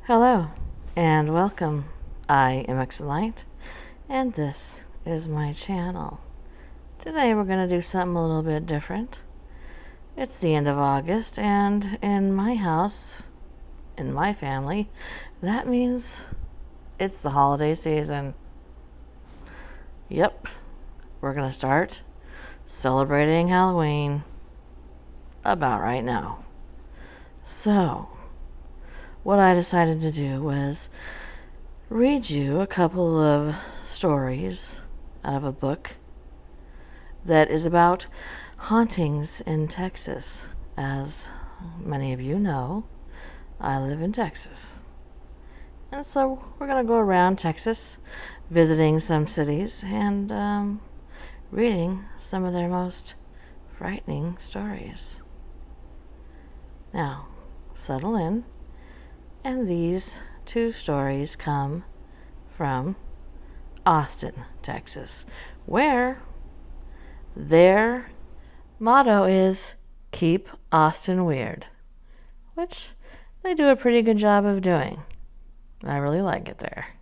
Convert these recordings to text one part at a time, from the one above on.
Hello and welcome. I am Xlight and this is my channel. Today we're going to do something a little bit different. It's the end of August and in my house, in my family, that means it's the holiday season. Yep, we're going to start celebrating Halloween about right now. So, what I decided to do was read you a couple of stories out of a book that is about hauntings in Texas. As many of you know, I live in Texas. And so we're going to go around Texas, visiting some cities and reading some of their most frightening stories. Now, settle in. And these two stories come from Austin, Texas, where their motto is "Keep Austin Weird," which they do a pretty good job of doing. I really like it there.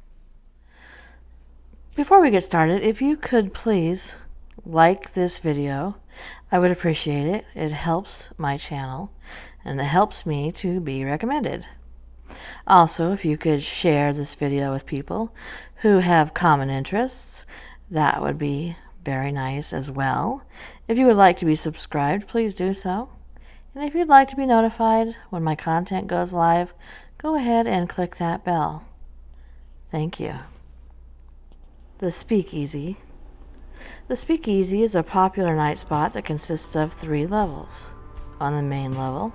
Before we get started, if you could please like this video, I would appreciate it. It helps my channel and it helps me to be recommended. Also, if you could share this video with people who have common interests, that would be very nice as well. If you would like to be subscribed, please do so. And if you'd like to be notified when my content goes live, go ahead and click that bell. Thank you. The Speakeasy. The Speakeasy is a popular night spot that consists of 3 levels. On the main level,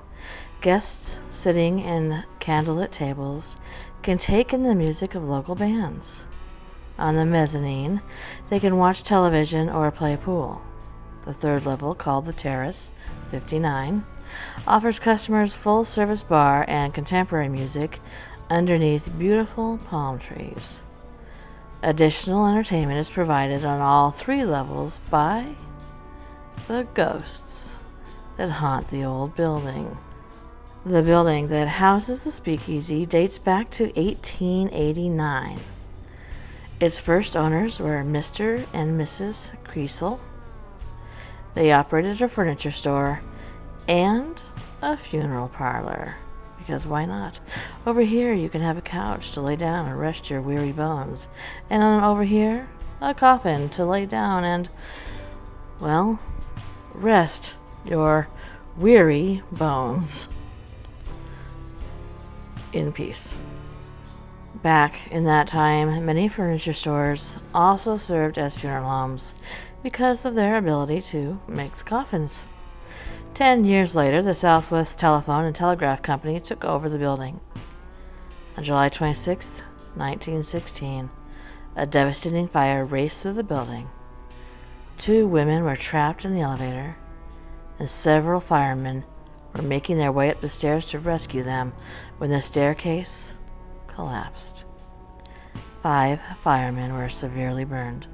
guests sitting in candlelit tables can take in the music of local bands. On the mezzanine, they can watch television or play pool. The 3rd level, called the Terrace 59, offers customers full-service bar and contemporary music underneath beautiful palm trees. Additional entertainment is provided on all 3 levels by the ghosts that haunt the old building. The building that houses the Speakeasy dates back to 1889. Its first owners were Mr. and Mrs. Creasel. They operated a furniture store and a funeral parlor, because why not? Over here you can have a couch to lay down and rest your weary bones, and over here a coffin to lay down and, well, rest your weary bones in peace. Back in that time, many furniture stores also served as funeral homes because of their ability to make coffins. 10 years later, the Southwest Telephone and Telegraph Company took over the building. On July 26, 1916, a devastating fire raced through the building. 2 women were trapped in the elevator, and several firemen were making their way up the stairs to rescue them when the staircase collapsed. 5 firemen were severely burned.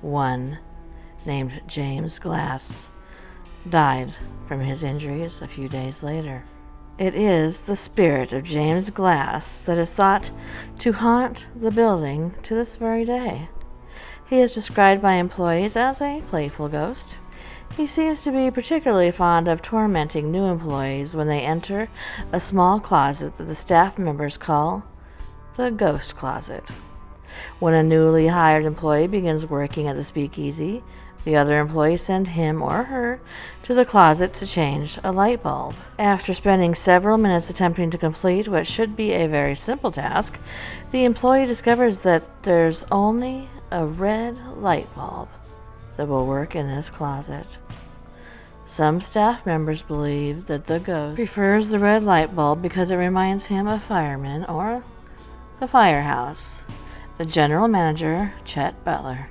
1, named James Glass, died from his injuries a few days later. It is the spirit of James Glass that is thought to haunt the building to this very day. He is described by employees as a playful ghost. He seems to be particularly fond of tormenting new employees when they enter a small closet that the staff members call the ghost closet. When a newly hired employee begins working at the Speakeasy, the other employees send him or her to the closet to change a light bulb. After spending several minutes attempting to complete what should be a very simple task, the employee discovers that there's only a red light bulb that will work in this closet. Some staff members believe that the ghost prefers the red light bulb because it reminds him of firemen or the firehouse. The general manager, Chet Butler,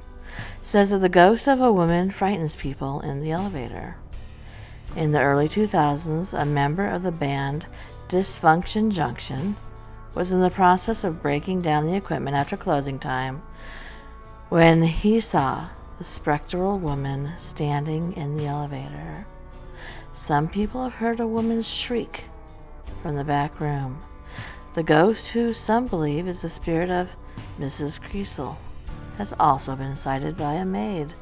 says that the ghost of a woman frightens people in the elevator. In the early 2000s, a member of the band Dysfunction Junction was in the process of breaking down the equipment after closing time when he saw the spectral woman standing in the elevator. Some people have heard a woman's shriek from the back room. The ghost, who some believe is the spirit of Mrs. Creasel, has also been sighted by a maid.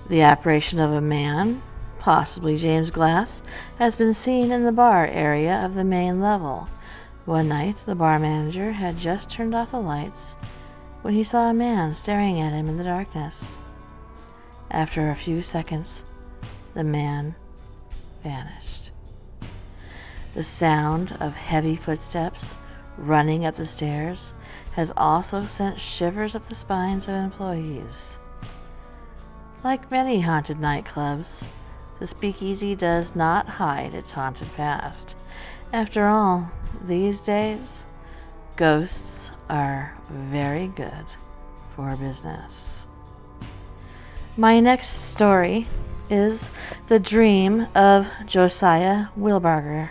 The apparition of a man, possibly James Glass, has been seen in the bar area of the main level. One night, the bar manager had just turned off the lights when he saw a man staring at him in the darkness. After a few seconds, the man vanished. The sound of heavy footsteps running up the stairs has also sent shivers up the spines of employees. Like many haunted nightclubs, the Speakeasy does not hide its haunted past. After all, these days, ghosts are very good for business. My next story is The Dream of Josiah Wilbarger.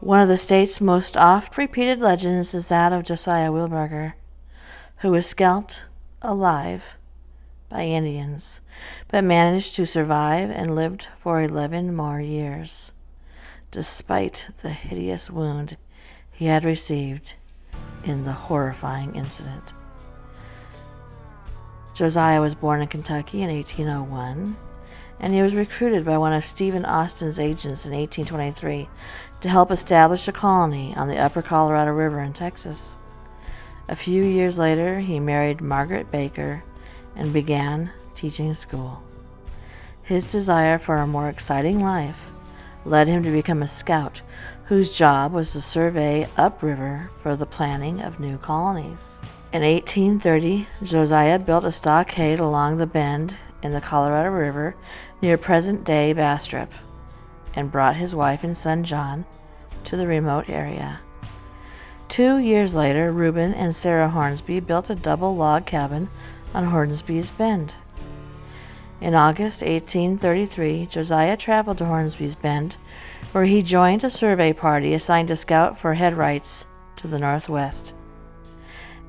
One of the state's most oft-repeated legends is that of Josiah Wilbarger, who was scalped alive by Indians, but managed to survive and lived for 11 more years, despite the hideous wound he had received in the horrifying incident. Josiah was born in Kentucky in 1801, and he was recruited by one of Stephen Austin's agents in 1823 to help establish a colony on the upper Colorado River in Texas. A few years later, he married Margaret Baker and began teaching school. His desire for a more exciting life led him to become a scout, whose job was to survey upriver for the planning of new colonies. In 1830, Josiah built a stockade along the bend in the Colorado River near present-day Bastrop, and brought his wife and son John to the remote area. 2 years later, Reuben and Sarah Hornsby built a double log cabin on Hornsby's Bend. In August 1833, Josiah traveled to Hornsby's Bend, where he joined a survey party assigned to scout for head rights to the northwest.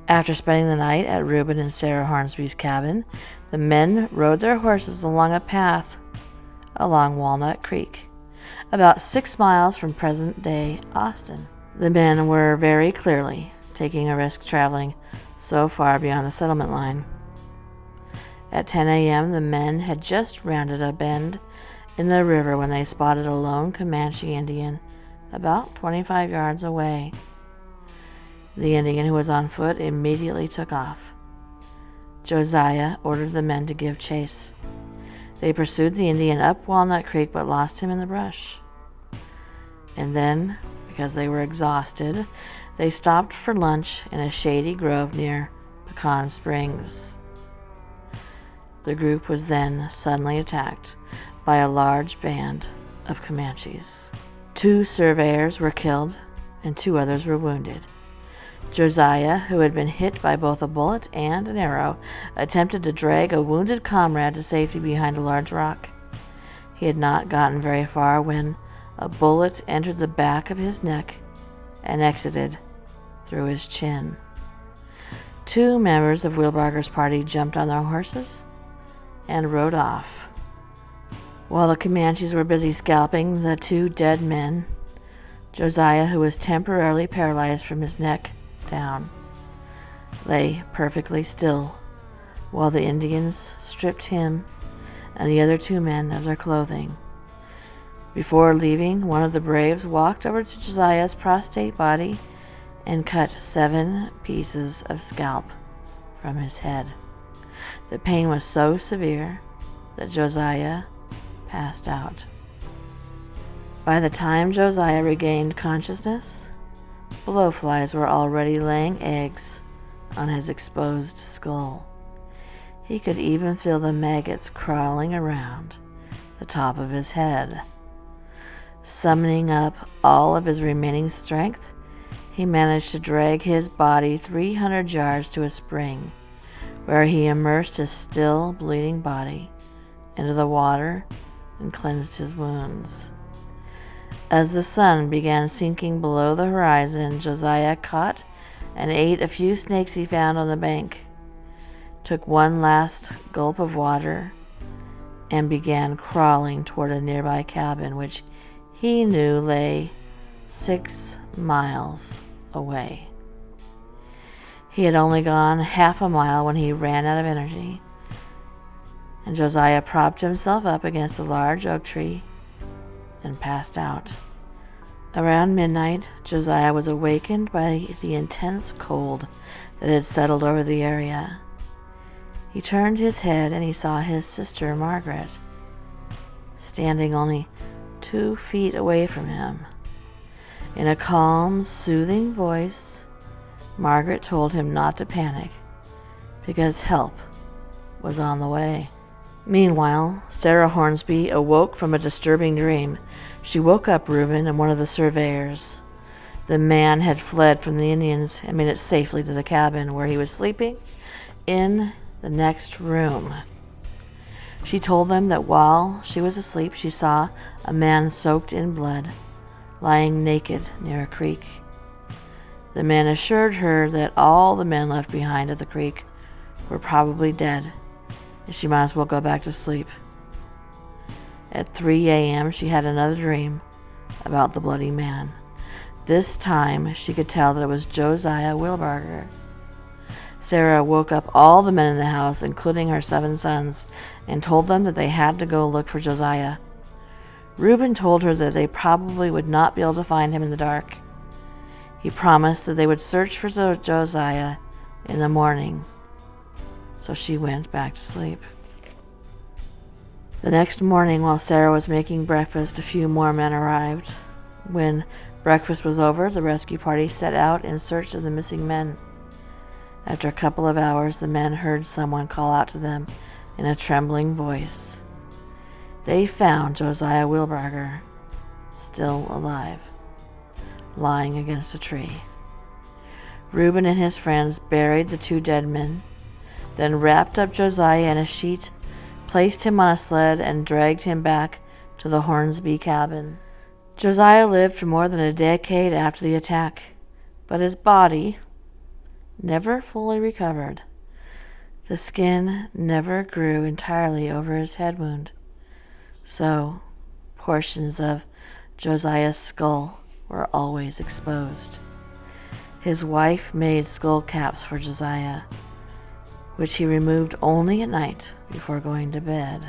After spending the night at Reuben and Sarah Hornsby's cabin, the men rode their horses along a path along Walnut Creek, about 6 miles from present-day Austin. The men were very clearly taking a risk traveling so far beyond the settlement line. At 10 a.m., the men had just rounded a bend in the river when they spotted a lone Comanche Indian about 25 yards away. The Indian, who was on foot, immediately took off. Josiah ordered the men to give chase. They pursued the Indian up Walnut Creek but lost him in the brush. And then, because they were exhausted, they stopped for lunch in a shady grove near Pecan Springs. The group was then suddenly attacked by a large band of Comanches. 2 surveyors were killed and 2 others were wounded. Josiah, who had been hit by both a bullet and an arrow, attempted to drag a wounded comrade to safety behind a large rock. He had not gotten very far when a bullet entered the back of his neck and exited through his chin. 2 members of Wilbarger's party jumped on their horses and rode off. While the Comanches were busy scalping the 2 dead men, Josiah, who was temporarily paralyzed from his neck down, lay perfectly still while the Indians stripped him and the other 2 men of their clothing. Before leaving, one of the braves walked over to Josiah's prostrate body and cut 7 pieces of scalp from his head. The pain was so severe that Josiah passed out. By the time Josiah regained consciousness, blowflies were already laying eggs on his exposed skull. He could even feel the maggots crawling around the top of his head. Summoning up all of his remaining strength, he managed to drag his body 300 yards to a spring, where he immersed his still bleeding body into the water and cleansed his wounds. As the sun began sinking below the horizon, Josiah caught and ate a few snakes he found on the bank, took one last gulp of water, and began crawling toward a nearby cabin, which he knew lay 6 miles away. He had only gone half a mile when he ran out of energy, and Josiah propped himself up against a large oak tree and passed out. Around midnight, Josiah was awakened by the intense cold that had settled over the area. He turned his head and he saw his sister Margaret standing only 2 feet away from him. In a calm, soothing voice, Margaret told him not to panic because help was on the way. Meanwhile, Sarah Hornsby awoke from a disturbing dream. She woke up Reuben and one of the surveyors. The man had fled from the Indians and made it safely to the cabin where he was sleeping in the next room. She told them that while she was asleep, she saw a man soaked in blood, lying naked near a creek. The man assured her that all the men left behind at the creek were probably dead, and she might as well go back to sleep. At 3 a.m., she had another dream about the bloody man. This time, she could tell that it was Josiah Wilbarger. Sarah woke up all the men in the house, including her 7 sons, and told them that they had to go look for Josiah. Reuben told her that they probably would not be able to find him in the dark. He promised that they would search for Josiah in the morning, so she went back to sleep. The next morning, while Sarah was making breakfast, a few more men arrived. When breakfast was over, the rescue party set out in search of the missing men. After a couple of hours, the men heard someone call out to them in a trembling voice. They found Josiah Wilbarger, still alive, lying against a tree. Reuben and his friends buried the 2 dead men, then wrapped up Josiah in a sheet, placed him on a sled, and dragged him back to the Hornsby cabin. Josiah lived for more than a decade after the attack, but his body never fully recovered. The skin never grew entirely over his head wound, so portions of Josiah's skull were always exposed. His wife made skull caps for Josiah, which he removed only at night before going to bed.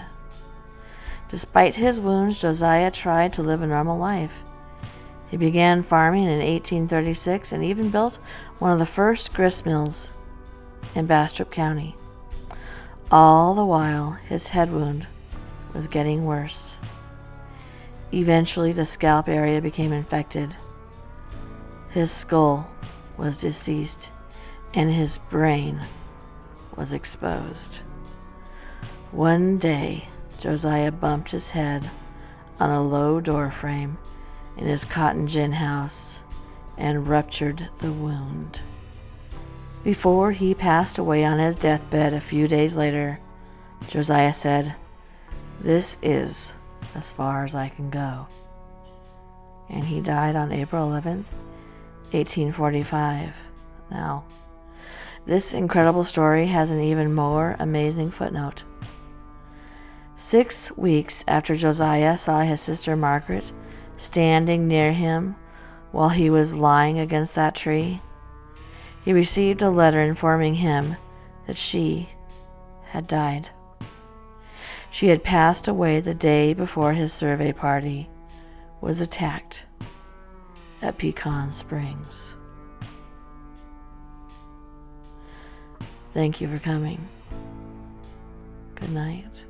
Despite his wounds, Josiah tried to live a normal life. He began farming in 1836 and even built one of the first grist mills in Bastrop County. All the while, his head wound was getting worse. Eventually, the scalp area became infected. His skull was deceased, and his brain was exposed. One day, Josiah bumped his head on a low door frame in his cotton gin house and ruptured the wound. Before he passed away on his deathbed a few days later, Josiah said, "This is as far as I can go." And he died on April 11th, 1845. Now, this incredible story has an even more amazing footnote. 6 weeks after Josiah saw his sister Margaret standing near him while he was lying against that tree, he received a letter informing him that she had died. She had passed away the day before his survey party was attacked at Pecan Springs. Thank you for coming. Good night.